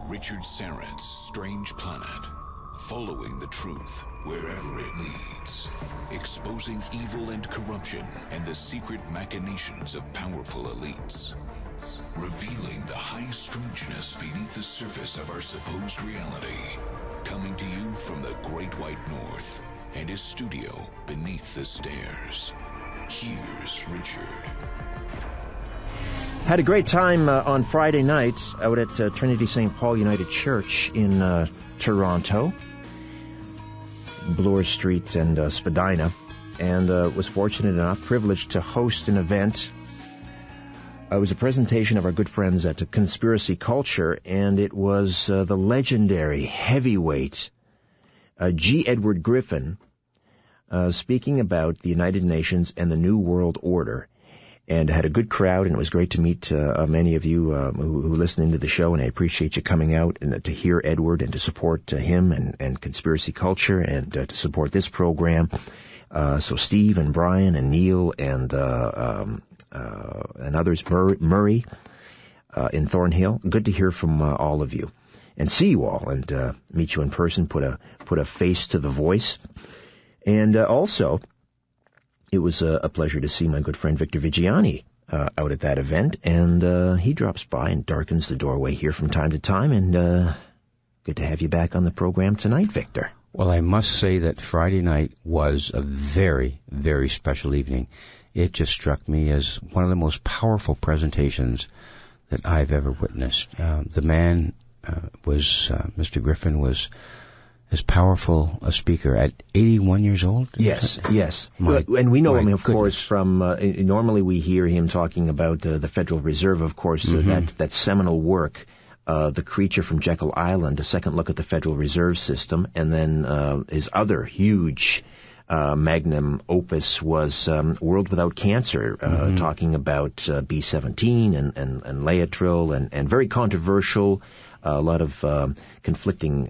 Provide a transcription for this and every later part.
Richard Syrett's Strange Planet. Following the truth wherever it leads. Exposing evil and corruption and the secret machinations of powerful elites. Revealing the high strangeness beneath the surface of our supposed reality. Coming to you from the Great White North and his studio beneath the stairs. Here's Richard. Had a great time on Friday night out at Trinity St. Paul United Church in Toronto, Bloor Street and Spadina, and was fortunate enough, privileged to host an event. It was a presentation of our good friends at Conspiracy Culture, and it was the legendary heavyweight G. Edward Griffin speaking about the United Nations and the New World Order. And had a good crowd, and it was great to meet many of you who listen into the show, and I appreciate you coming out and to hear Edward and to support him and Conspiracy Culture and to support this program. So Steve and Brian and Neil and others, Murray in Thornhill. Good to hear from all of you and see you all and meet you in person. Put a face to the voice, and also. It was a pleasure to see my good friend Victor Viggiani out at that event, and he drops by and darkens the doorway here from time to time, and good to have you back on the program tonight, Victor. Well, I must say that Friday night was a very, very special evening. It just struck me as one of the most powerful presentations that I've ever witnessed. The man Mr. Griffin was as powerful a speaker at 81 years old? Yes. And we know him, of course, from, normally we hear him talking about the Federal Reserve, of course, that seminal work, The Creature from Jekyll Island, a second look at the Federal Reserve System, and then his other huge magnum opus was World Without Cancer, talking about B-17 and Laetrile, and very controversial. A lot of conflicting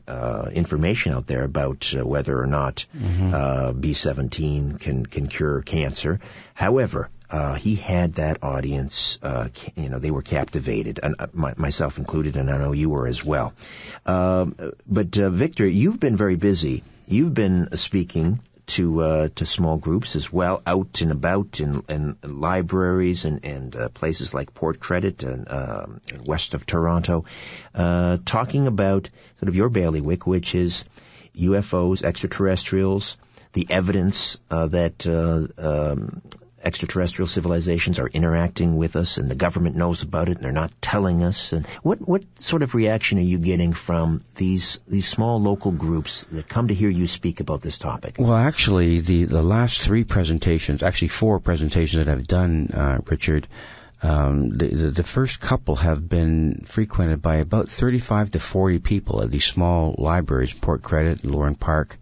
information out there about whether or not B-17 can cure cancer. However, he had that audience, they were captivated, and myself included, and I know you were as well. But Victor, you've been very busy. You've been speaking to small groups as well, out and about in libraries and places like Port Credit and west of Toronto, talking about sort of your bailiwick, which is UFOs, extraterrestrials, the evidence that extraterrestrial civilizations are interacting with us, and the government knows about it, and they're not telling us. And what sort of reaction are you getting from these small local groups that come to hear you speak about this topic? Well, actually, the last four presentations that I've done, Richard, the first couple have been frequented by about 35 to 40 people at these small libraries, Port Credit, Lauren Park.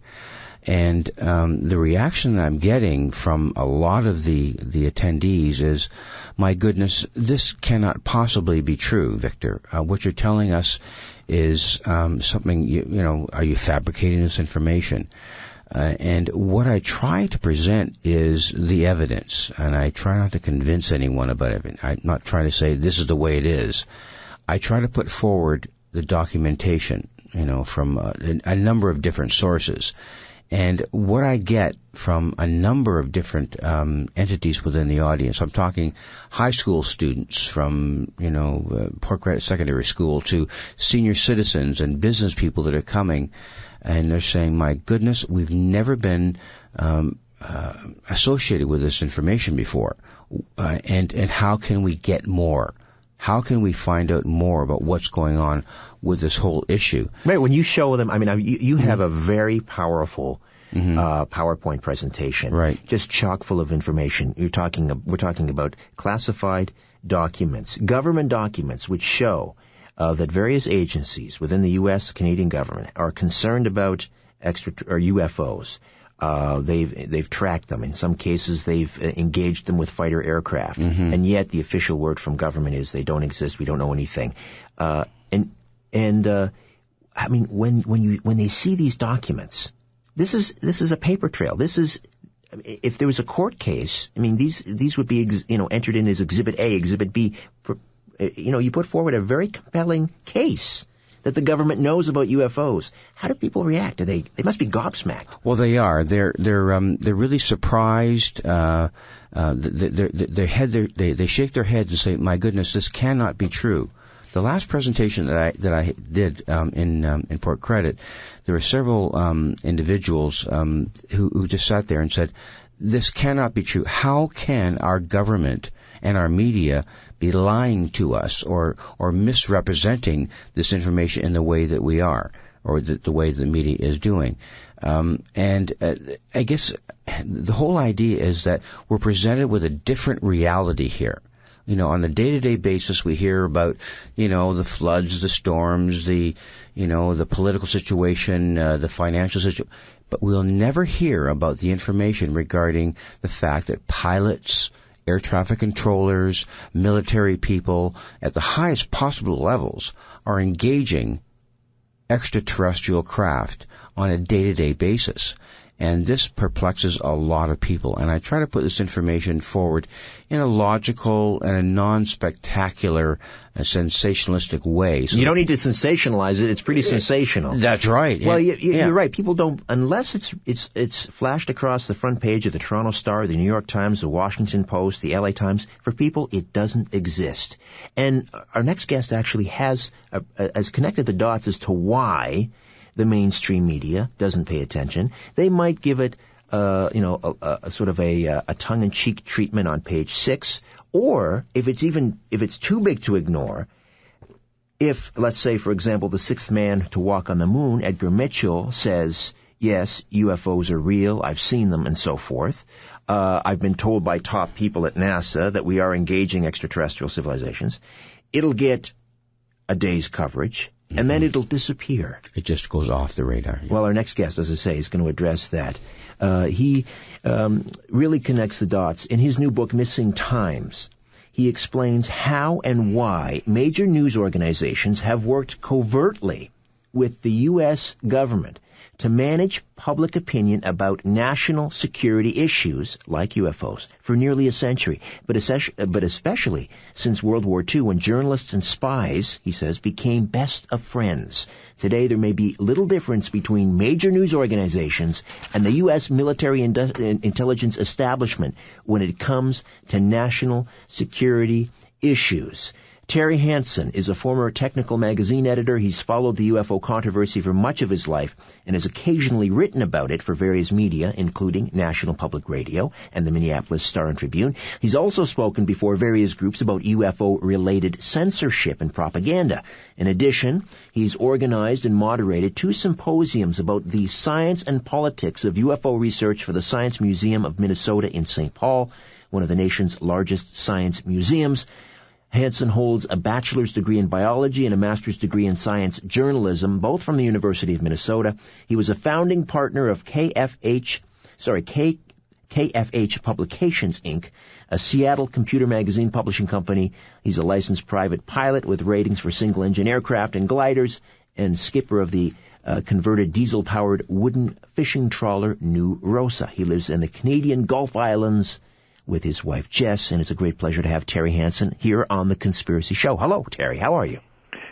And the reaction that I'm getting from a lot of the attendees is, my goodness, this cannot possibly be true, Victor. What you're telling us is something, are you fabricating this information? And what I try to present is the evidence, and I try not to convince anyone about it. I'm not trying to say this is the way it is. I try to put forward the documentation, from a number of different sources. And what I get from a number of different entities within the audience, I'm talking high school students from, Port Credit Secondary School to senior citizens and business people that are coming, and they're saying, my goodness, we've never been associated with this information before, and how can we get more? How can we find out more about what's going on with this whole issue? Right. When you show them, you have a very powerful PowerPoint presentation, right? Just chock full of information. We're talking about classified documents, government documents, which show that various agencies within the U.S. Canadian government are concerned about UFOs. They've tracked them. In some cases, they've engaged them with fighter aircraft, and yet the official word from government is they don't exist. We don't know anything. When they see these documents, this is a paper trail. This is, if there was a court case, these would be entered in as Exhibit A, Exhibit B. You put forward a very compelling case that the government knows about UFOs. How do people react? They must be gobsmacked. Well, they are. They're really surprised. They shake their heads and say, "My goodness, this cannot be true." The last presentation that I did in Port Credit, there were several individuals who just sat there and said, "This cannot be true. How can our government and our media be lying to us or misrepresenting this information in the way that we are, or the way the media is doing?" I guess the whole idea is that we're presented with a different reality here. On a day-to-day basis, we hear about, the floods, the storms, the political situation, the financial situation, but we'll never hear about the information regarding the fact that pilots, air traffic controllers, military people at the highest possible levels are engaging extraterrestrial craft on a day-to-day basis. And this perplexes a lot of people. And I try to put this information forward in a logical and a non-spectacular, sensationalistic way. So you don't need to sensationalize it. It's pretty sensational. That's right. Well, you're right. People don't, unless it's flashed across the front page of the Toronto Star, the New York Times, the Washington Post, the LA Times. For people, it doesn't exist. And our next guest actually has connected the dots as to why the mainstream media doesn't pay attention. They might give it, a sort of a tongue-in-cheek treatment on page 6, or if it's too big to ignore, if, let's say, for example, the sixth man to walk on the moon, Edgar Mitchell, says, yes, UFOs are real, I've seen them, and so forth. I've been told by top people at NASA that we are engaging extraterrestrial civilizations. It'll get a day's coverage. And then it'll disappear. It just goes off the radar. Well, our next guest, as I say, is going to address that. He really connects the dots. In his new book, Missing Times, he explains how and why major news organizations have worked covertly with the U.S. government to manage public opinion about national security issues like UFOs for nearly a century, but especially since World War II, when journalists and spies, he says, became best of friends. Today, there may be little difference between major news organizations and the U.S. military intelligence establishment when it comes to national security issues. Terry Hansen is a former technical magazine editor. He's followed the UFO controversy for much of his life and has occasionally written about it for various media, including National Public Radio and the Minneapolis Star Tribune. He's also spoken before various groups about UFO-related censorship and propaganda. In addition, he's organized and moderated 2 symposiums about the science and politics of UFO research for the Science Museum of Minnesota in St. Paul, one of the nation's largest science museums. Hansen holds a bachelor's degree in biology and a master's degree in science journalism, both from the University of Minnesota. He was a founding partner of KFH Publications, Inc., a Seattle computer magazine publishing company. He's a licensed private pilot with ratings for single-engine aircraft and gliders, and skipper of the converted diesel-powered wooden fishing trawler New Rosa. He lives in the Canadian Gulf Islands with his wife, Jess, and it's a great pleasure to have Terry Hansen here on The Conspiracy Show. Hello, Terry. How are you?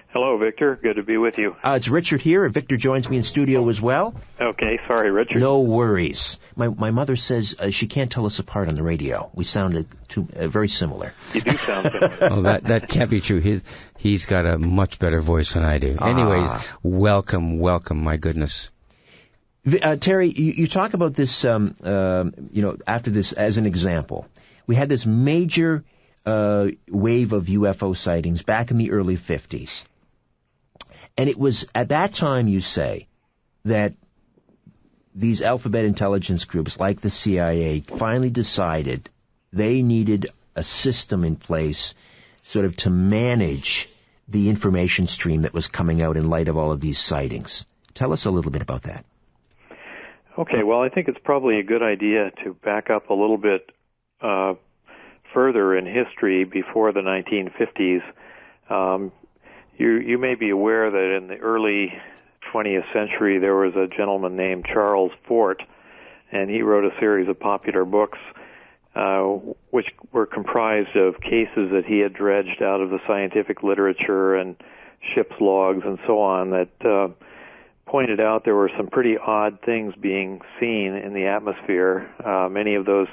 Hello, Victor. Good to be with you. It's Richard here. Victor joins me in studio as well. Okay. Sorry, Richard. No worries. My mother says she can't tell us apart on the radio. We sounded very similar. You do sound similar. Oh, that can't be true. He's got a much better voice than I do. Anyways, welcome, my goodness. Terry, you talk about this, after this, as an example. We had this major wave of UFO sightings back in the early 50s. And it was at that time, you say, that these alphabet intelligence groups like the CIA finally decided they needed a system in place sort of to manage the information stream that was coming out in light of all of these sightings. Tell us a little bit about that. Okay, well, I think it's probably a good idea to back up a little bit further in history before the 1950s. You may be aware that in the early 20th century there was a gentleman named Charles Fort, and he wrote a series of popular books which were comprised of cases that he had dredged out of the scientific literature and ship's logs and so on that pointed out there were some pretty odd things being seen in the atmosphere. Many of those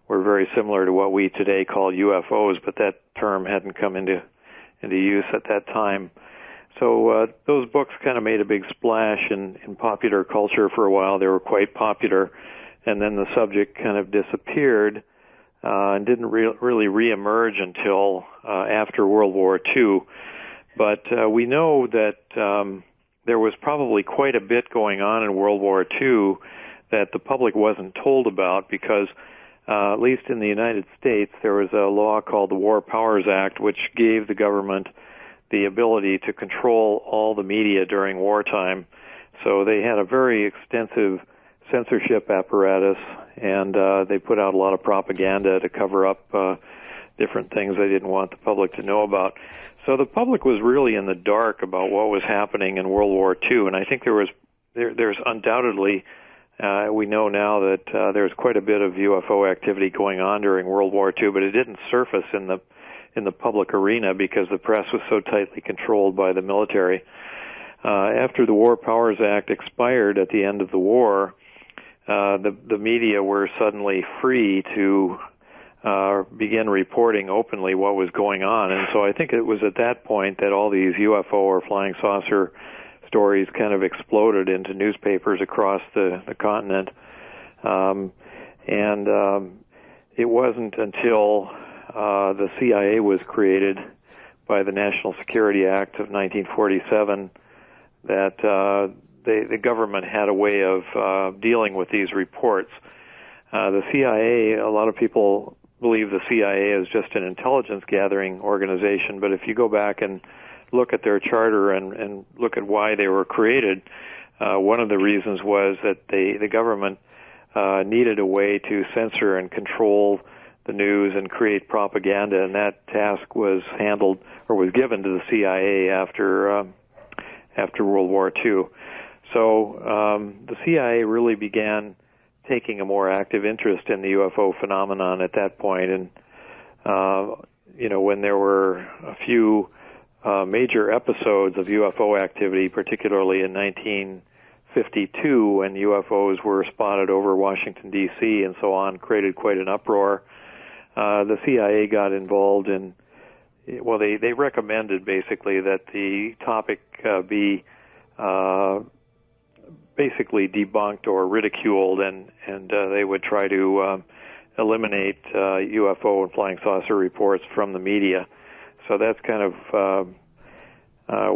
were very similar to what we today call UFOs, but that term hadn't come into use at that time. So those books kind of made a big splash in popular culture for a while. They were quite popular, and then the subject kind of disappeared and didn't really reemerge until after World War II. But we know that there was probably quite a bit going on in World War II that the public wasn't told about because, at least in the United States, there was a law called the War Powers Act, which gave the government the ability to control all the media during wartime. So they had a very extensive censorship apparatus, and they put out a lot of propaganda to cover up different things they didn't want the public to know about. So the public was really in the dark about what was happening in World War II, and I think there's undoubtedly, we know now that there's quite a bit of UFO activity going on during World War II, but it didn't surface in the public arena because the press was so tightly controlled by the military. After the War Powers Act expired at the end of the war, the media were suddenly free to begin reporting openly what was going on. And so I think it was at that point that all these UFO or flying saucer stories kind of exploded into newspapers across the continent. It wasn't until the CIA was created by the National Security Act of 1947 that the government had a way of dealing with these reports. The CIA, a lot of people believe the CIA is just an intelligence gathering organization, but if you go back and look at their charter and look at why they were created, one of the reasons was that the government needed a way to censor and control the news and create propaganda, and that task was handled or was given to the CIA after World War II. So the CIA really began taking a more active interest in the UFO phenomenon at that point, and when there were a few major episodes of UFO activity, particularly in 1952 when UFOs were spotted over Washington, D.C. and so on, created quite an uproar. The CIA got involved in, they recommended basically that the topic be basically debunked or ridiculed, and they would try to eliminate UFO and flying saucer reports from the media. So that's kind of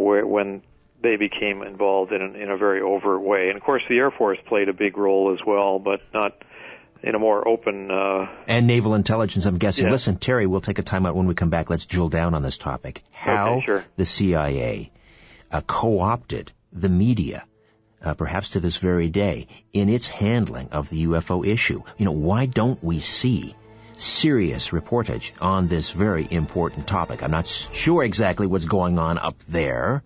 when they became involved in a very overt way. And of course, the Air Force played a big role as well, but not in a more open... and naval intelligence, I'm guessing. Yeah. Listen, Terry, we'll take a time out when we come back. Let's drill down on this topic. How the CIA co-opted the media, perhaps to this very day, in its handling of the UFO issue. Why don't we see serious reportage on this very important topic? I'm not sure exactly what's going on up there,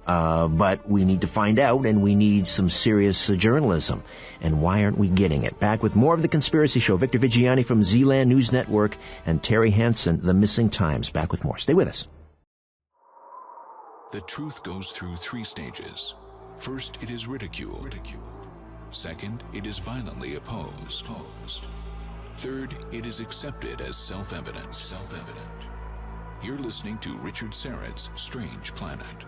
but we need to find out, and we need some serious journalism. And why aren't we getting it? Back with more of The Conspiracy Show. Victor Viggiani from Zealand News Network and Terry Hansen, The Missing Times. Back with more. Stay with us. The truth goes through three stages. First, it is ridiculed. Second, it is violently opposed. Third, it is accepted as self-evident. You're listening to Richard Syrett's Strange Planet.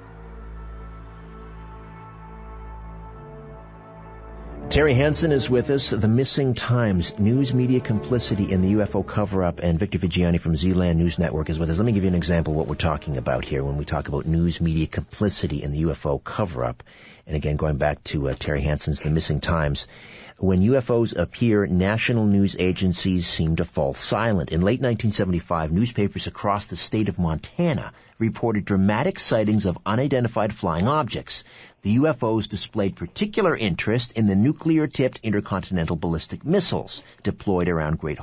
Terry Hansen is with us. The Missing Times, News Media Complicity in the UFO Cover-Up, and Victor Viggiani from Zealand News Network is with us. Let me give you an example of what we're talking about here when we talk about news media complicity in the UFO Cover-Up. And again, going back to Terry Hansen's The Missing Times, when UFOs appear, national news agencies seem to fall silent. In late 1975, newspapers across the state of Montana reported dramatic sightings of unidentified flying objects. The UFOs displayed particular interest in the nuclear-tipped intercontinental ballistic missiles deployed around Great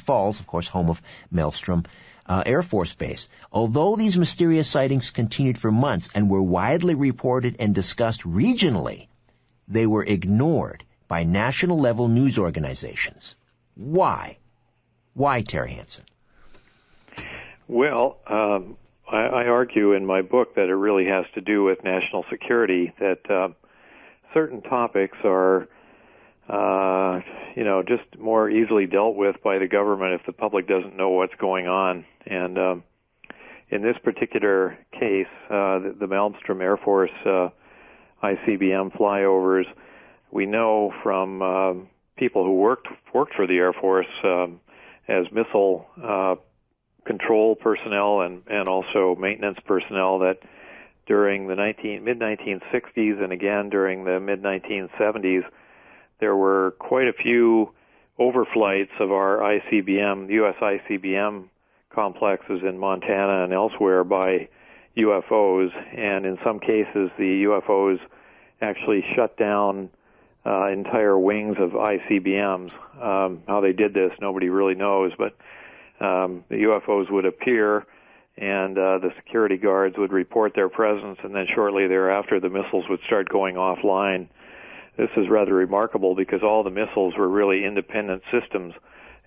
Falls, of course, home of Malmstrom Air Force Base. Although these mysterious sightings continued for months and were widely reported and discussed regionally, they were ignored by national-level news organizations. Why? Why, Terry Hansen? Well, I argue in my book that it really has to do with national security, that certain topics are, just more easily dealt with by the government if the public doesn't know what's going on. And in this particular case, the Malmstrom Air Force ICBM flyovers, we know from people who worked for the Air Force as missile control personnel and also maintenance personnel that during the mid-1960s and again during the mid-1970s, there were quite a few overflights of our ICBM, U.S. ICBM complexes in Montana and elsewhere by UFOs, and in some cases the UFOs actually shut down entire wings of ICBMs. How they did this, nobody really knows, but the UFOs would appear and the security guards would report their presence, and then shortly thereafter the missiles would start going offline. This is rather remarkable because all the missiles were really independent systems,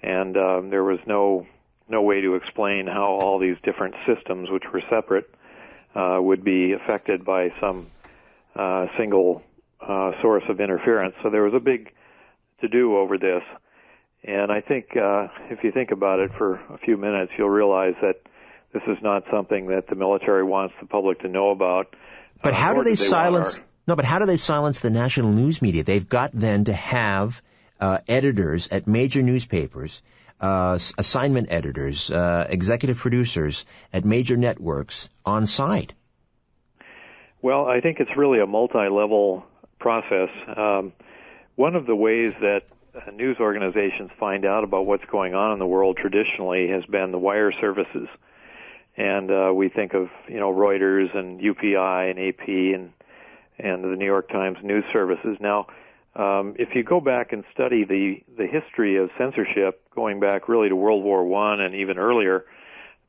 and there was no way to explain how all these different systems, which were separate, would be affected by some single source of interference. So there was a big to-do over this. And I think if you think about it for a few minutes, you'll realize that this is not something that the military wants the public to know about. But how do they silence... No, but how do they silence the national news media? They've got then to have editors at major newspapers, assignment editors, executive producers at major networks on site. Well, I think it's really a multi-level process. One of the ways that news organizations find out about what's going on in the world traditionally has been the wire services. And we think of, Reuters and UPI and AP and the New York Times news services. Now, if you go back and study the history of censorship, going back really to World War I and even earlier,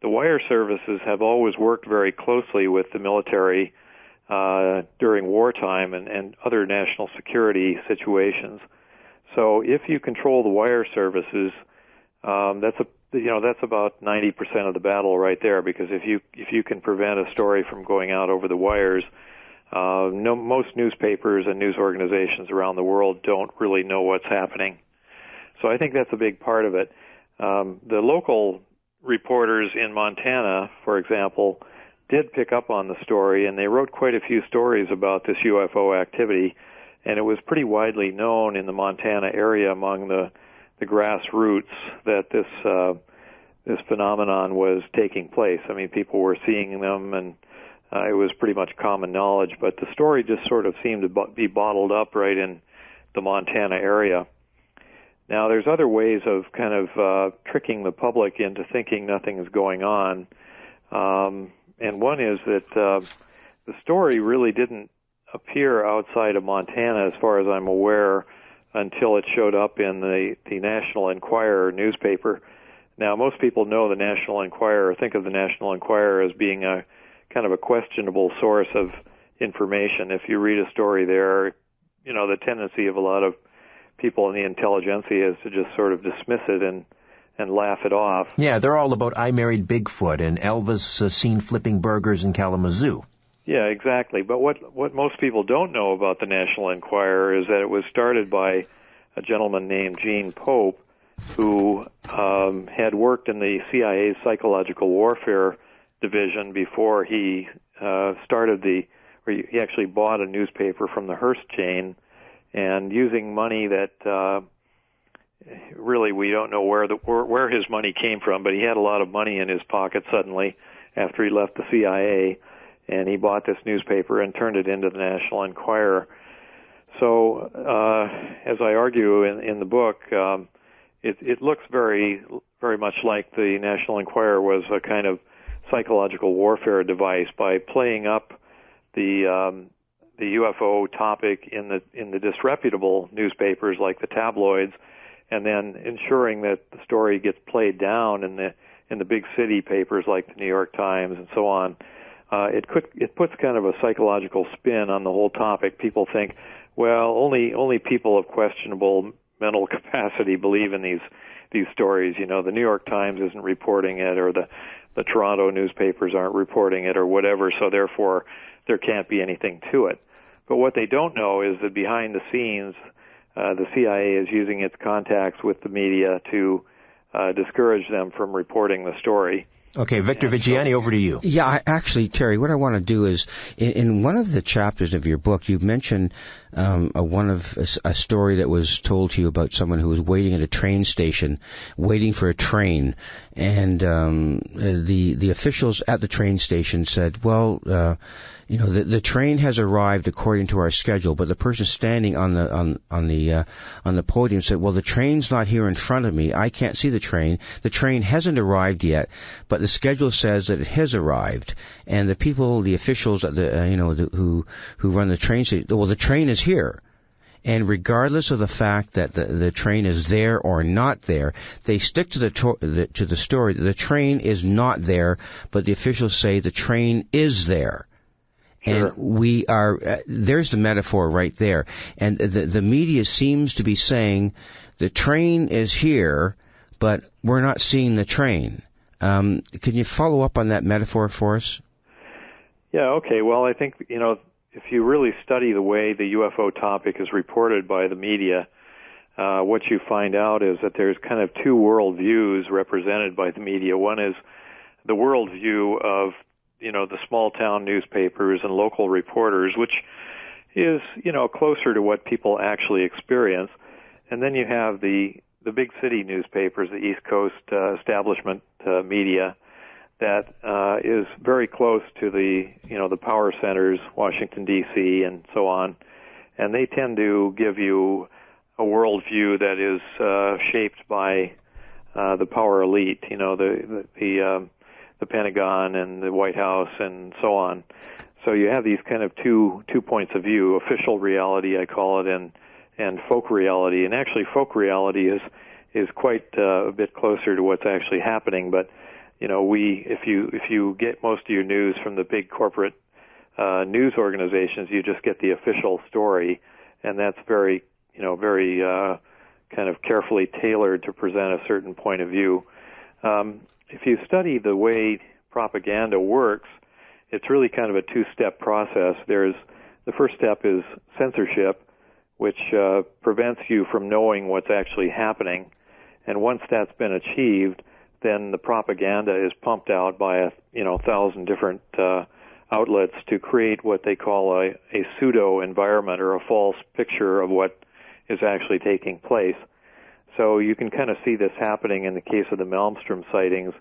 the wire services have always worked very closely with the military during wartime and other national security situations. So if you control the wire services, that's about 90% of the battle right there, because if you can prevent a story from going out over the wires, most newspapers and news organizations around the world don't really know what's happening. So I think that's a big part of it. The local reporters in Montana, for example, did pick up on the story, and they wrote quite a few stories about this UFO activity, and it was pretty widely known in the Montana area among the grassroots that this phenomenon was taking place. I mean, people were seeing them, and it was pretty much common knowledge, but the story just sort of seemed to be bottled up right in the Montana area. Now, there's other ways of kind of tricking the public into thinking nothing is going on, and one is that the story really didn't appear outside of Montana, as far as I'm aware, until it showed up in the National Enquirer newspaper. Now, most people know the National Enquirer, think of the National Enquirer as being a kind of a questionable source of information. If you read a story there, the tendency of a lot of people in the intelligentsia is to just sort of dismiss it and laugh it off. Yeah, they're all about I Married Bigfoot and Elvis seen flipping burgers in Kalamazoo. Yeah, exactly. But what most people don't know about the National Enquirer is that it was started by a gentleman named Gene Pope, who had worked in the CIA's psychological warfare division before he he actually bought a newspaper from the Hearst chain, and using money that really we don't know where his money came from, but he had a lot of money in his pocket suddenly after he left the CIA. And he bought this newspaper and turned it into the National Enquirer. So, as I argue in the book, it looks very, very much like the National Enquirer was a kind of psychological warfare device by playing up the UFO topic in the disreputable newspapers like the tabloids, and then ensuring that the story gets played down in the big city papers like the New York Times and so on. It puts kind of a psychological spin on the whole topic. People think, well, only people of questionable mental capacity believe in these stories. The New York Times isn't reporting it, or the the Toronto newspapers aren't reporting it or whatever, so therefore there can't be anything to it. But what they don't know is that behind the scenes, the CIA is using its contacts with the media to discourage them from reporting the story. Okay, Victor Viggiani, over to you. Yeah, actually, Terry, what I want to do is, in one of the chapters of your book, you mentioned a story that was told to you about someone who was waiting at a train station, waiting for a train, and the officials at the train station said, well, the train has arrived according to our schedule, but the person standing on the podium said, well, the train's not here in front of me. I can't see the train. The train hasn't arrived yet, but the schedule says that it has arrived. And the people, the officials at the who run the train station, well, the train is here. And regardless of the fact that the train is there or not there, they stick to the story that the train is not there, but the officials say the train is there. Sure. And we are, there's the metaphor right there. And the media seems to be saying the train is here, but we're not seeing the train. Can you follow up on that metaphor for us? Yeah, okay. Well, I think, if you really study the way the UFO topic is reported by the media, what you find out is that there's kind of two worldviews represented by the media. One is the worldview of the small town newspapers and local reporters, which is, closer to what people actually experience. And then you have the big city newspapers, the East Coast establishment media, that is very close to the power centers, Washington, D.C., and so on. And they tend to give you a worldview that is shaped by the power elite, the Pentagon and the White House and so on. So you have these kind of two points of view, official reality, I call it, and folk reality. And actually folk reality is quite a bit closer to what's actually happening. But, if you get most of your news from the big corporate news organizations, you just get the official story, and that's very kind of carefully tailored to present a certain point of view. If you study the way propaganda works, it's really kind of a two-step process. The first step is censorship, which prevents you from knowing what's actually happening. And once that's been achieved, then the propaganda is pumped out by 1,000 different outlets to create what they call a pseudo environment or a false picture of what is actually taking place. So you can kind of see this happening in the case of the Malmstrom sightings,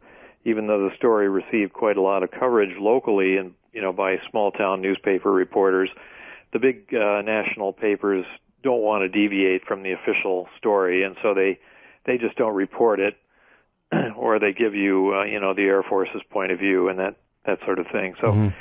even though the story received quite a lot of coverage locally and by small town newspaper reporters. The big national papers don't want to deviate from the official story, and so they just don't report it, or they give you the Air Force's point of view and that sort of thing. So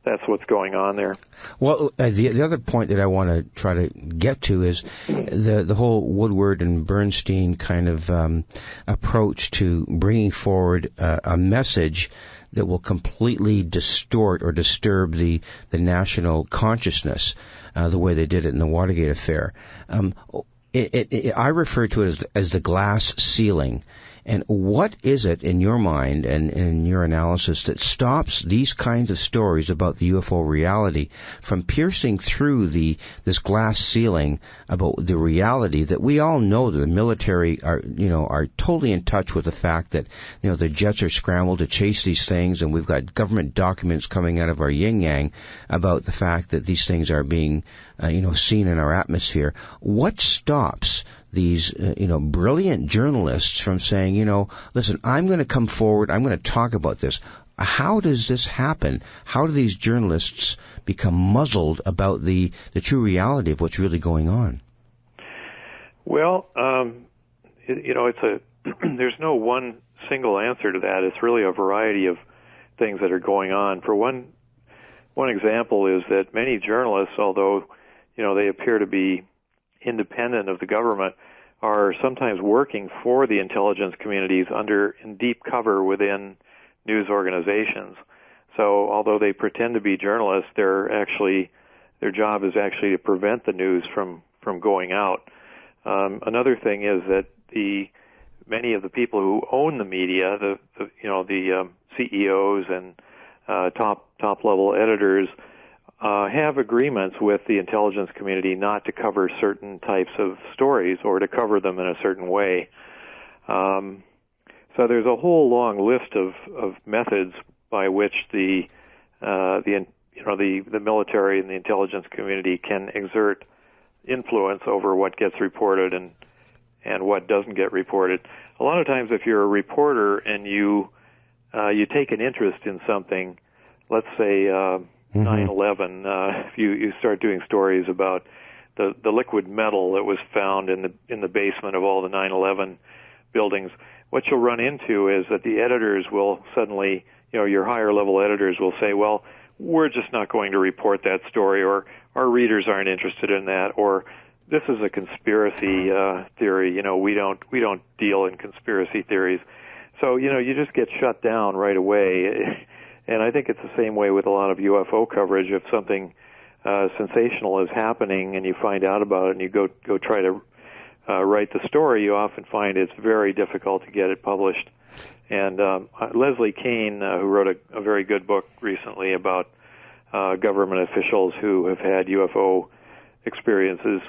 that's what's going on there. Well, the other point that I want to try to get to is the whole Woodward and Bernstein kind of approach to bringing forward a message that will completely distort or disturb the national consciousness, the way they did it in the Watergate affair. I refer to it as the glass ceiling. And what is it in your mind and in your analysis that stops these kinds of stories about the UFO reality from piercing through this glass ceiling about the reality that we all know that the military are totally in touch with the fact that, the jets are scrambled to chase these things, and we've got government documents coming out of our yin-yang about the fact that these things are being, seen in our atmosphere. What stops these, brilliant journalists from saying, listen, I'm going to come forward, I'm going to talk about this. How does this happen? How do these journalists become muzzled about the true reality of what's really going on? Well, there's no one single answer to that. It's really a variety of things that are going on. For one example is that many journalists, although, they appear to be independent of the government, are sometimes working for the intelligence communities in deep cover within news organizations. So although they pretend to be journalists, their job is actually to prevent the news from going out. Another thing is that many of the people who own the media, the CEOs and top level editors have agreements with the intelligence community not to cover certain types of stories or to cover them in a certain way. So there's a whole long list of methods by which the military and the intelligence community can exert influence over what gets reported and what doesn't get reported. A lot of times, if you're a reporter and you take an interest in something, let's say 9/11, if you start doing stories about the liquid metal that was found in the basement of all the 9/11 buildings, what you'll run into is that the editors will suddenly, your higher level editors will say, well, we're just not going to report that story, or our readers aren't interested in that, or this is a conspiracy theory. We don't deal in conspiracy theories. So, you just get shut down right away. And I think it's the same way with a lot of UFO coverage. If something sensational is happening and you find out about it and you go try to write the story, you often find it's very difficult to get it published. And Leslie Kean, who wrote a very good book recently about government officials who have had UFO experiences,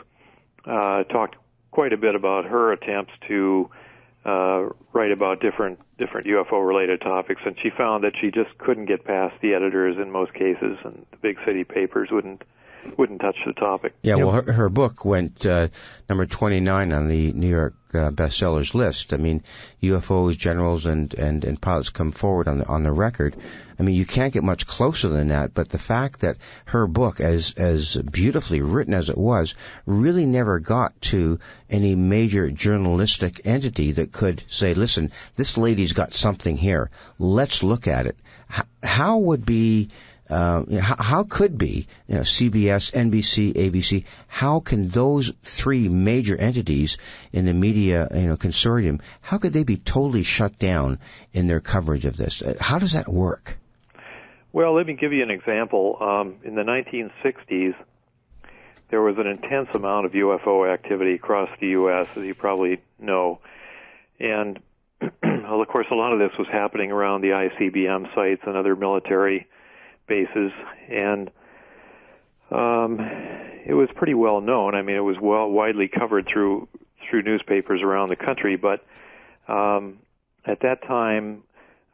talked quite a bit about her attempts to write about different UFO-related topics, and she found that she just couldn't get past the editors in most cases, and the big city papers wouldn't touch the topic. Yeah, well, her book went number 29 on the New York bestsellers list. I mean, UFOs, generals, and pilots come forward on the record. I mean, you can't get much closer than that, but the fact that her book, as beautifully written as it was, really never got to any major journalistic entity that could say, listen, this lady's got something here. Let's look at it. How would be... how could be, CBS, NBC, ABC, how can those three major entities in the media, consortium, how could they be totally shut down in their coverage of this? How does that work? Well, let me give you an example. In the 1960s, there was an intense amount of UFO activity across the U.S., as you probably know. And, well, of course, a lot of this was happening around the ICBM sites and other military bases, and it was pretty well known. I mean, it was widely covered through newspapers around the country, but at that time,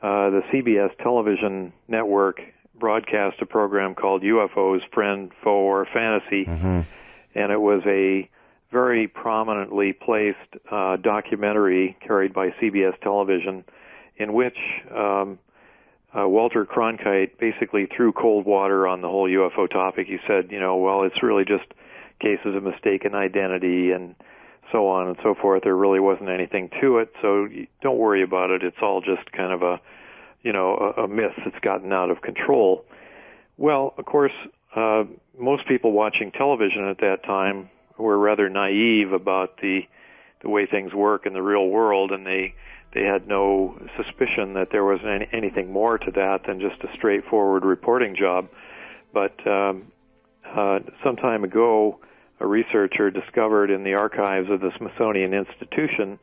the CBS television network broadcast a program called UFOs, Friend, Foe, or Fantasy, and it was a very prominently placed documentary carried by CBS television in which Walter Cronkite basically threw cold water on the whole UFO topic. He said, well, it's really just cases of mistaken identity and so on and so forth. There really wasn't anything to it, so don't worry about it. It's all just kind of a myth that's gotten out of control. Well, of course, most people watching television at that time were rather naive about the way things work in the real world, and they had no suspicion that there was anything more to that than just a straightforward reporting job. But some time ago, a researcher discovered in the archives of the Smithsonian Institution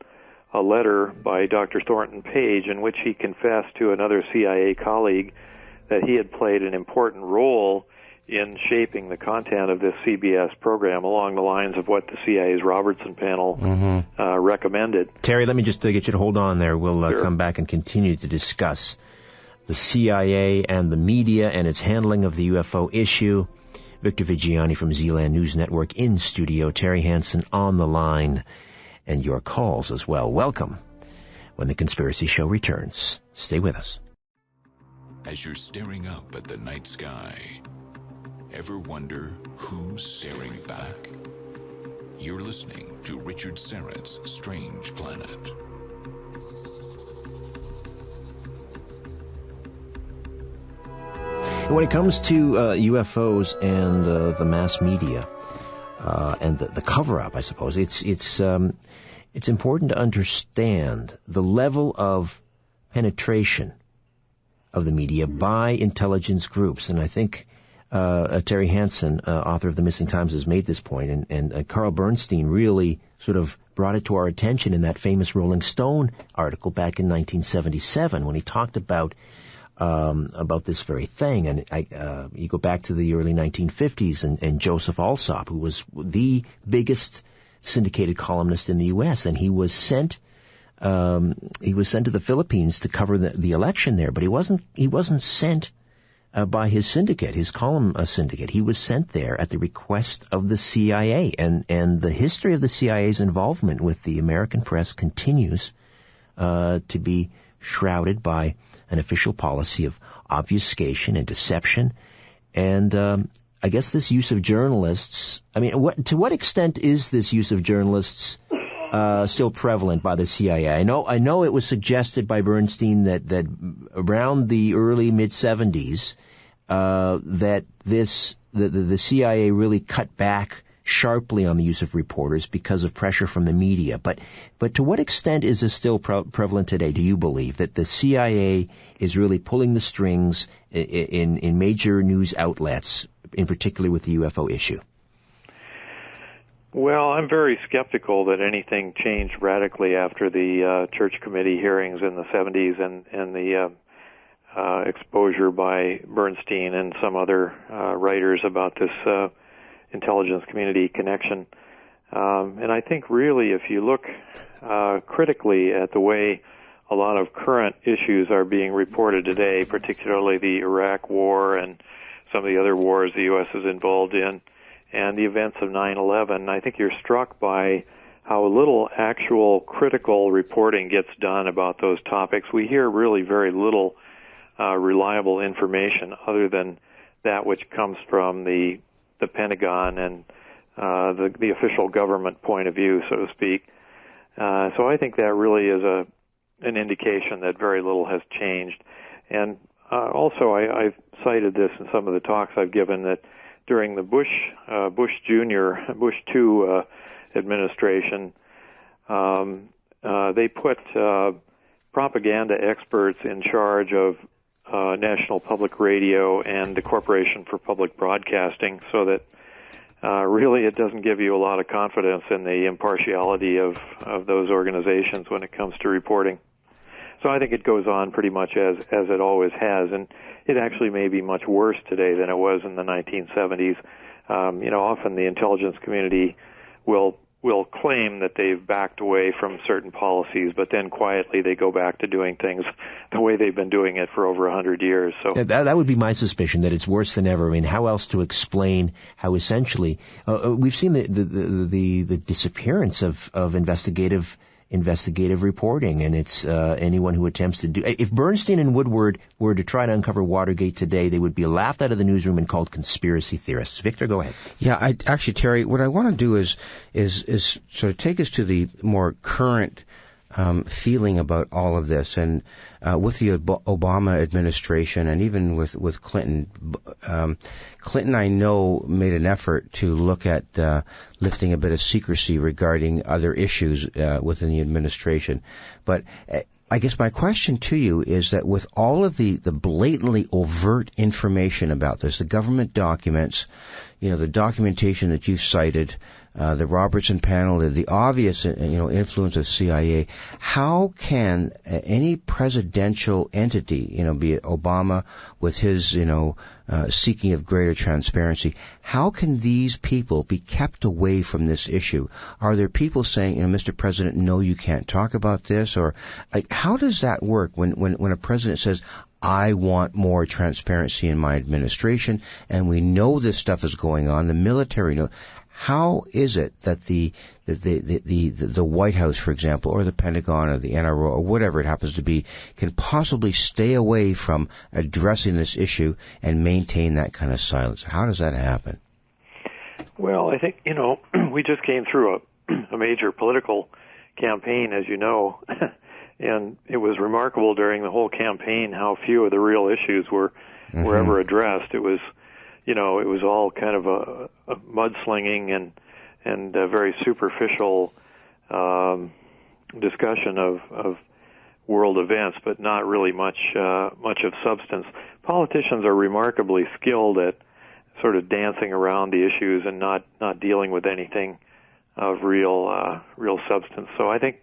a letter by Dr. Thornton Page in which he confessed to another CIA colleague that he had played an important role in shaping the content of this CBS program along the lines of what the CIA's Robertson panel recommended. Terry, let me just get you to hold on there. We'll Sure. come back and continue to discuss the CIA and the media and its handling of the UFO issue. Victor Viggiani from Zealand News Network in studio, Terry Hansen on the line, and your calls as well. Welcome when The Conspiracy Show returns. Stay with us. As you're staring up at the night sky, ever wonder who's staring back? You're listening to Richard Syrett's Strange Planet. When it comes to UFOs and the mass media and the cover-up, I suppose, it's important to understand the level of penetration of the media by intelligence groups. And I think Terry Hansen, author of The Missing Times, has made this point, and Carl Bernstein really sort of brought it to our attention in that famous Rolling Stone article back in 1977 when he talked about about this very thing. And you go back to the early 1950s, and Joseph Alsop, who was the biggest syndicated columnist in the U.S., and he was sent to the Philippines to cover the election there. But he wasn't sent by his syndicate, his column syndicate. He was sent there at the request of the CIA, and the history of the CIA's involvement with the American press continues to be shrouded by an official policy of obfuscation and deception. And I guess this use of journalists, to what extent is this use of journalists still prevalent by the CIA? I know it was suggested by Bernstein that around the early mid-70s that the CIA really cut back sharply on the use of reporters because of pressure from the media. But to what extent is this still prevalent today? Do you believe that the CIA is really pulling the strings in major news outlets, in particular with the UFO issue? Well, I'm very skeptical that anything changed radically after the Church Committee hearings in the 70s and the exposure by Bernstein and some other writers about this intelligence community connection. And I think really if you look critically at the way a lot of current issues are being reported today, particularly the Iraq War and some of the other wars the U.S. is involved in, and the events of 9/11, I think you're struck by how little actual critical reporting gets done about those topics. We hear really very little reliable information other than that which comes from the Pentagon and the official government point of view, so to speak. So I think that really is an indication that very little has changed. And also, I've cited this in some of the talks I've given, that during the Bush II administration, they put propaganda experts in charge of National Public Radio and the Corporation for Public Broadcasting, so that really it doesn't give you a lot of confidence in the impartiality of those organizations when it comes to reporting. So I think it goes on pretty much as it always has, and it actually may be much worse today than it was in the 1970s. Often the intelligence community will claim that they've backed away from certain policies, but then quietly they go back to doing things the way they've been doing it for over 100 years. So that would be my suspicion, that it's worse than ever. I mean, how else to explain how essentially we've seen the disappearance of investigative reporting, and it's anyone who attempts to do. If Bernstein and Woodward were to try to uncover Watergate today, they would be laughed out of the newsroom and called conspiracy theorists. Victor, go ahead. Yeah, Terry, what I want to do is sort of take us to the more current feeling about all of this, and with the Obama administration and even with Clinton. Clinton, I know, made an effort to look at lifting a bit of secrecy regarding other issues within the administration. But I guess my question to you is that with all of the blatantly overt information about this, the government documents, the documentation that you've cited, the Robertson panel, the obvious, influence of CIA, how can any presidential entity, be it Obama with his, seeking of greater transparency, how can these people be kept away from this issue? Are there people saying, Mr. President, no, you can't talk about this? Or how does that work when a president says, I want more transparency in my administration, and we know this stuff is going on, the military knows? How is it that the White House, for example, or the Pentagon or the NRO or whatever it happens to be, can possibly stay away from addressing this issue and maintain that kind of silence? How does that happen? Well, I think, we just came through a major political campaign, as you know, and it was remarkable during the whole campaign how few of the real issues were ever addressed. It was it was all kind of a mudslinging and a very superficial discussion of world events, but not really much of substance. Politicians are remarkably skilled at sort of dancing around the issues and not dealing with anything of real substance. So I think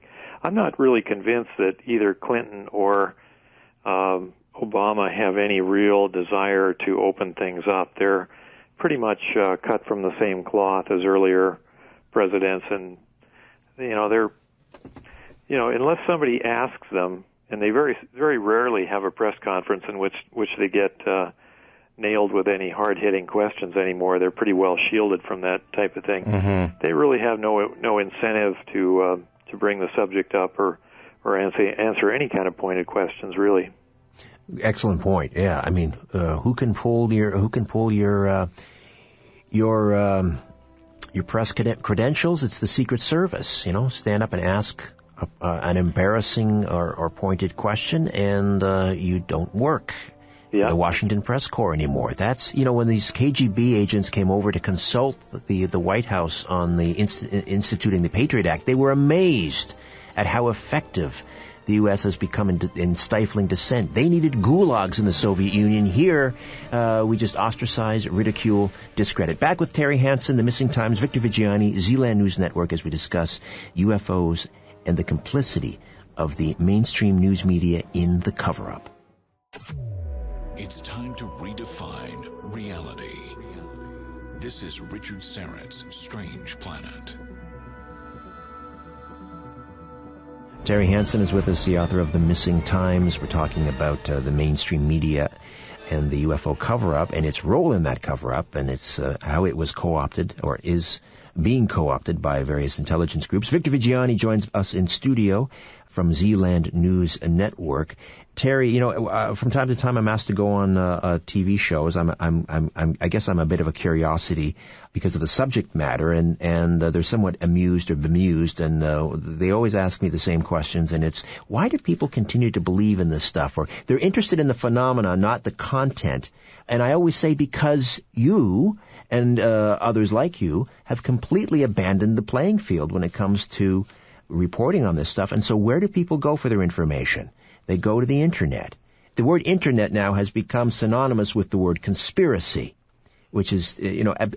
I'm not really convinced that either Clinton or Obama have any real desire to open things up. They're pretty much cut from the same cloth as earlier presidents, and they're unless somebody asks them, and they very very rarely have a press conference in which they get nailed with any hard-hitting questions anymore. They're pretty well shielded from that type of thing. Mm-hmm. They really have no incentive to bring the subject up or answer any kind of pointed questions, really. Excellent point. Yeah, I mean, who can pull your press credentials? It's the Secret Service. Stand up and ask an embarrassing or pointed question, and you don't work. Yeah. The Washington Press Corps anymore. That's, when these KGB agents came over to consult the White House on the instituting the Patriot Act, they were amazed at how effective the U.S. has become in stifling dissent. They needed gulags in the Soviet Union. Here, we just ostracize, ridicule, discredit. Back with Terry Hansen, The Missing Times, Victor Viggiani, Zealand News Network, as we discuss UFOs and the complicity of the mainstream news media in the cover-up. It's time to redefine reality. This is Richard Syrett's Strange Planet. Terry Hansen is with us, the author of The Missing Times. We're talking about the mainstream media and the UFO cover-up and its role in that cover-up, and it's how it was co-opted or is being co-opted by various intelligence groups. Victor Viggiani joins us in studio from Zealand News Network. Terry, from time to time I'm asked to go on TV shows. I guess I'm a bit of a curiosity because of the subject matter, and they're somewhat amused or bemused, and they always ask me the same questions, and it's, why do people continue to believe in this stuff? Or they're interested in the phenomena, not the content. And I always say, because you and others like you have completely abandoned the playing field when it comes to reporting on this stuff. And so where do people go for their information? They go to the Internet. The word Internet now has become synonymous with the word conspiracy, which is,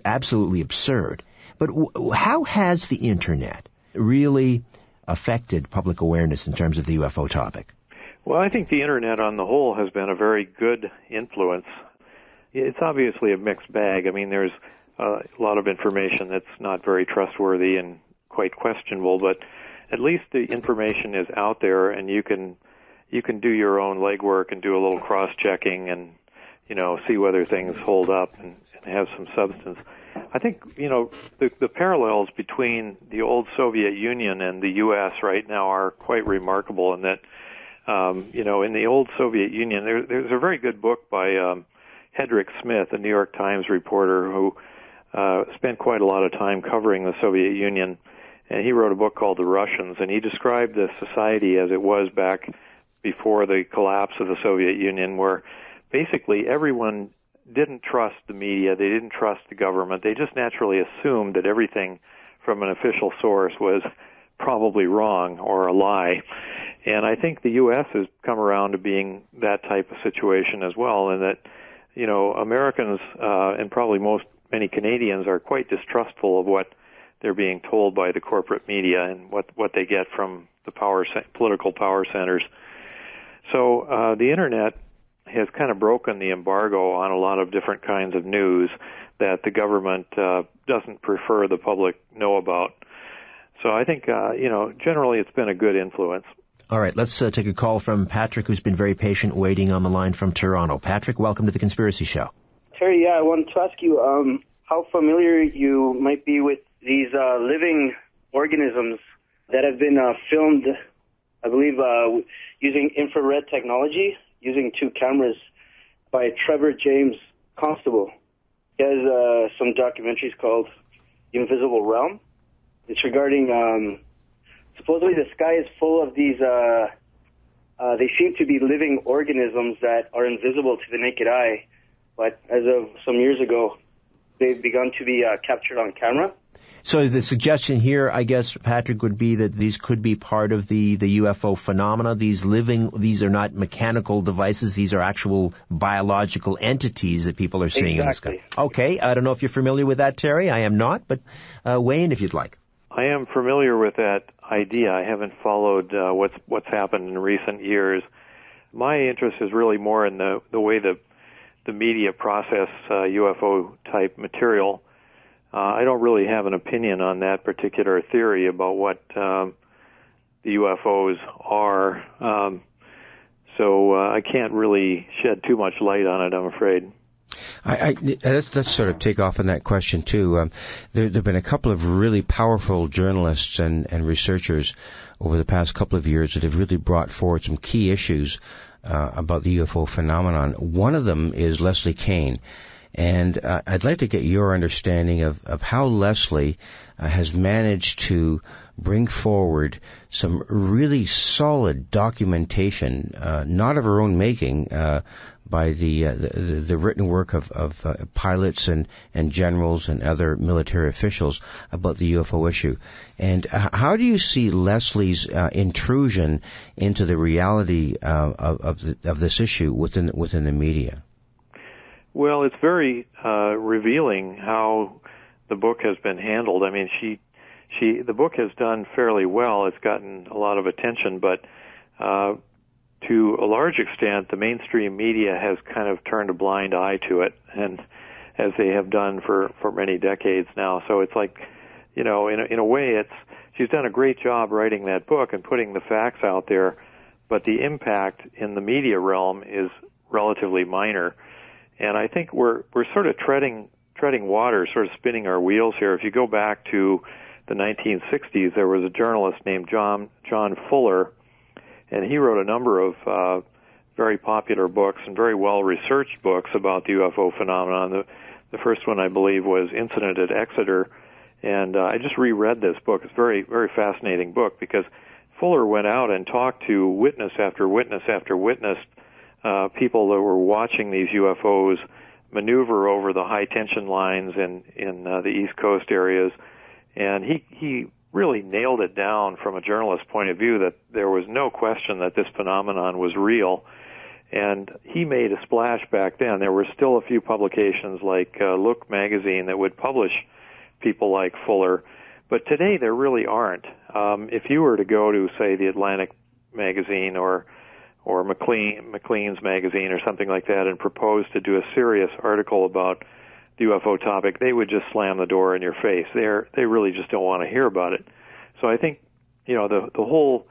absolutely absurd. But how has the Internet really affected public awareness in terms of the UFO topic? Well, I think the Internet on the whole has been a very good influence. It's obviously a mixed bag. I mean, there's a lot of information that's not very trustworthy and quite questionable, but at least the information is out there, and you can do your own legwork and do a little cross-checking and, see whether things hold up and have some substance. I think, the parallels between the old Soviet Union and the U.S. right now are quite remarkable in that, in the old Soviet Union, there's a very good book by Hedrick Smith, a New York Times reporter who spent quite a lot of time covering the Soviet Union, and he wrote a book called The Russians, and he described the society as it was back before the collapse of the Soviet Union, where basically everyone didn't trust the media, they didn't trust the government, they just naturally assumed that everything from an official source was probably wrong or a lie. And I think the U.S. has come around to being that type of situation as well, and that, Americans and probably many Canadians are quite distrustful of what they're being told by the corporate media and what they get from the political power centers. So the Internet has kind of broken the embargo on a lot of different kinds of news that the government doesn't prefer the public know about. So I think, generally it's been a good influence. All right, let's take a call from Patrick, who's been very patient waiting on the line from Toronto. Patrick, welcome to The Conspiracy Show. Terry, I wanted to ask you how familiar you might be with these living organisms that have been filmed, I believe, using infrared technology, using 2 cameras, by Trevor James Constable. He has some documentaries called The Invisible Realm. It's regarding, supposedly the sky is full of these, they seem to be living organisms that are invisible to the naked eye, but as of some years ago, they've begun to be captured on camera. So the suggestion here, I guess, Patrick, would be that these could be part of the UFO phenomena. These are not mechanical devices. These are actual biological entities that people are seeing in the sky. Okay. I don't know if you're familiar with that, Terry. I am not, but weigh in if you'd like. I am familiar with that idea. I haven't followed what's happened in recent years. My interest is really more in the way the media process UFO-type material. I don't really have an opinion on that particular theory about what the UFOs are, so I can't really shed too much light on it, I'm afraid. Let's sort of take off on that question, too. There have been a couple of really powerful journalists and researchers over the past couple of years that have really brought forward some key issues about the UFO phenomenon. One of them is Leslie Kean. And I'd like to get your understanding of how Leslie has managed to bring forward some really solid documentation, not of her own making, by the written work of pilots and generals and other military officials about the UFO issue. And how do you see Leslie's intrusion into the reality of this issue within the media? Well, it's very revealing how the book has been handled. I mean, the book has done fairly well. It's gotten a lot of attention, but to a large extent, the mainstream media has kind of turned a blind eye to it, and as they have done for many decades now. So it's like, in a way, she's done a great job writing that book and putting the facts out there, but the impact in the media realm is relatively minor. And I think we're sort of treading water, sort of spinning our wheels here. If you go back to the 1960s, there was a journalist named John Fuller, and he wrote a number of very popular books and very well-researched books about the UFO phenomenon. The first one, I believe, was Incident at Exeter, and I just reread this book. It's a very, very fascinating book because Fuller went out and talked to witness after witness after witness, people that were watching these UFOs maneuver over the high-tension lines in the East Coast areas, and he really nailed it down from a journalist's point of view that there was no question that this phenomenon was real. And he made a splash back then. There were still a few publications like Look magazine that would publish people like Fuller, but today there really aren't. If you were to go to, say, the Atlantic magazine or Maclean's magazine or something like that and propose to do a serious article about the UFO topic, they would just slam the door in your face. They really just don't want to hear about it. So I think, the whole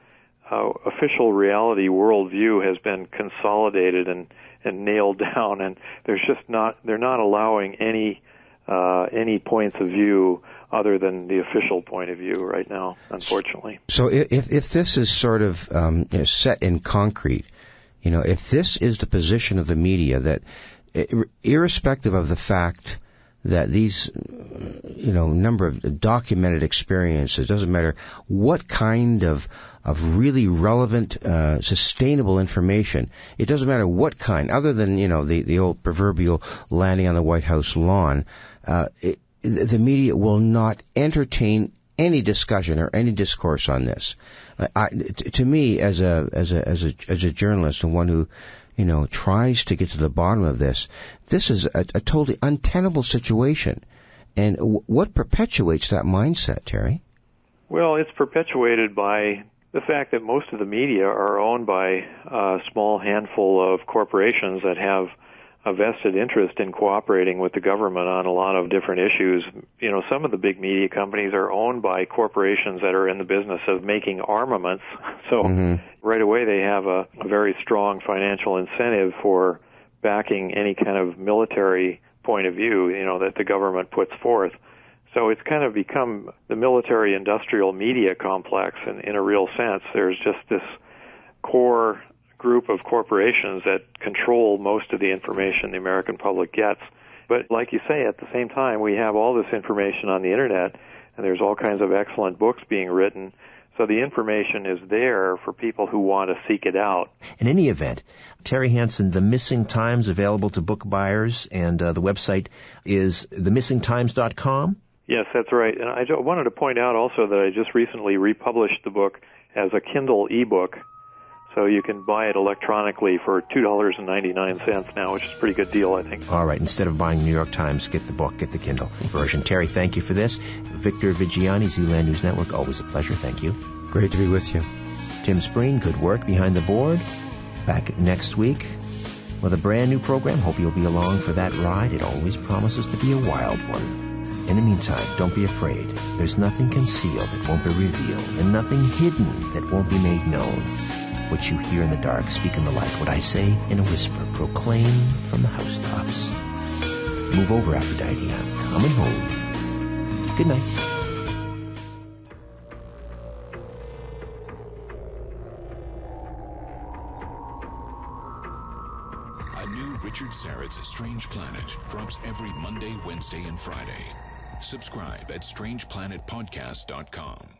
official reality worldview has been consolidated and nailed down, and they're not allowing any points of view other than the official point of view right now, unfortunately. So if this is sort of set in concrete, if this is the position of the media, that irrespective of the fact that these, number of documented experiences, doesn't matter what kind of really relevant, sustainable information, it doesn't matter what kind, other than, the old proverbial landing on the White House lawn, the media will not entertain any discussion or any discourse on this. To me, as a journalist and one who, tries to get to the bottom of this, this is a totally untenable situation. And what perpetuates that mindset, Terry? Well, it's perpetuated by the fact that most of the media are owned by a small handful of corporations that have a vested interest in cooperating with the government on a lot of different issues. Some of the big media companies are owned by corporations that are in the business of making armaments. So right away they have a very strong financial incentive for backing any kind of military point of view, that the government puts forth. So it's kind of become the military-industrial media complex in a real sense. There's just this core group of corporations that control most of the information the American public gets. But like you say, at the same time, we have all this information on the Internet, and there's all kinds of excellent books being written. So the information is there for people who want to seek it out. In any event, Terry Hansen, The Missing Times, available to book buyers, and the website is themissingtimes.com? Yes, that's right. And I wanted to point out also that I just recently republished the book as a Kindle ebook. So you can buy it electronically for $2.99 now, which is a pretty good deal, I think. All right. Instead of buying New York Times, get the book, get the Kindle version. Terry, thank you for this. Victor Viggiani, Zealand News Network, always a pleasure. Thank you. Great to be with you. Tim Spreen, good work behind the board. Back next week with a brand new program. Hope you'll be along for that ride. It always promises to be a wild one. In the meantime, don't be afraid. There's nothing concealed that won't be revealed, and nothing hidden that won't be made known. What you hear in the dark, speak in the light. What I say in a whisper, proclaim from the housetops. Move over, Aphrodite. I'm coming home. Good night. Richard Syrett's Strange Planet drops every Monday, Wednesday, and Friday. Subscribe at strangeplanetpodcast.com.